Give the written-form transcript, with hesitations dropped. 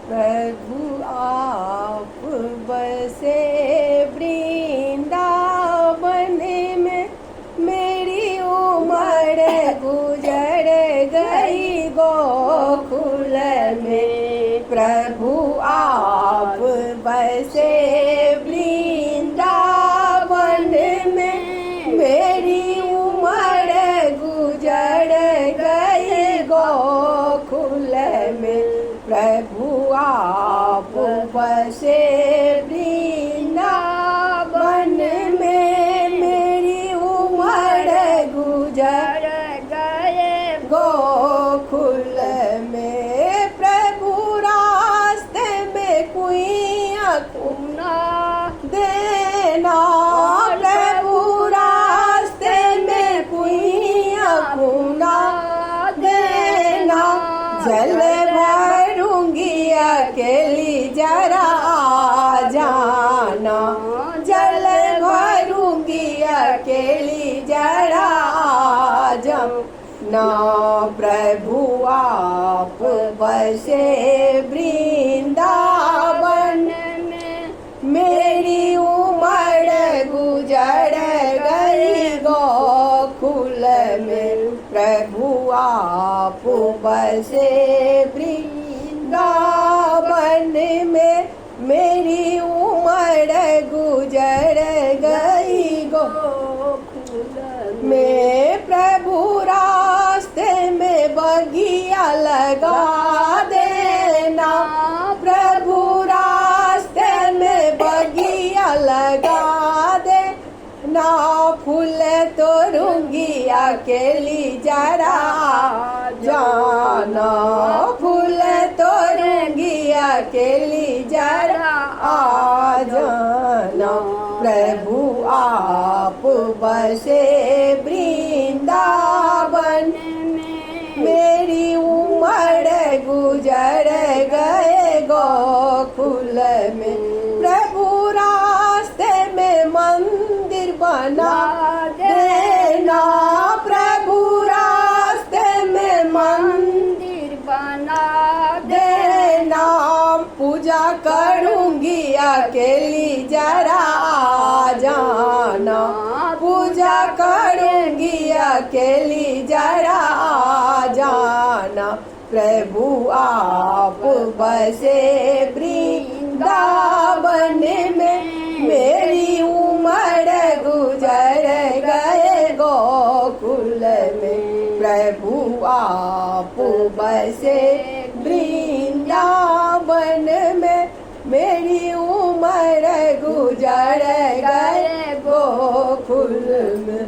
प्रभु आप बसे वृंदावन में, मेरी उम्र गुजर गई गोकुल में। प्रभु आप बसे वृंदावन में, मेरी उम्र गुजर गई गोकुल में। प्रभु आप बसे वृंदावन में, मेरी उम्र गुजर गए गोकुल में। प्रभु रास्ते में कुइयां कुना देना, प्रभु रास्ते में कुइयां कुना देना। जल भरूंगी अकेली जरा आ जाना, जल भरूंगी अकेली जरा आ जाना। प्रभु आप बसे वृंदावन में, मेरी उम्र गुजर गई गोकुल में। प्रभु आप बसे वृंदावन में, मेरी उम्र गुजर गई गोकुल में। प्रभु रास्ते में बगिया लगा देना, प्रभु रास्ते में बगिया लगा देना। फूल तोड़ूंगी अकेली जरा जाना, फूल तोड़ूंगी अकेली जरा आ जाना। प्रभु आप बसे वृंदावन में, मेरी उम्र गुजर गए गोकुल में। प्रभु रास्ते में मंदिर बना देना, प्रभु रास्ते में मंदिर बना देना। पूजा करूंगी अकेली जरा आ जाना, पूजा करूंगी अकेली जरा आ जाना। प्रभु आप बसे वृंदावन में, मेरी उम्र गुजर गए गोकुल में। प्रभु आप बसे वृंदावन में, मेरी उम्र गुजर गए गोकुल में।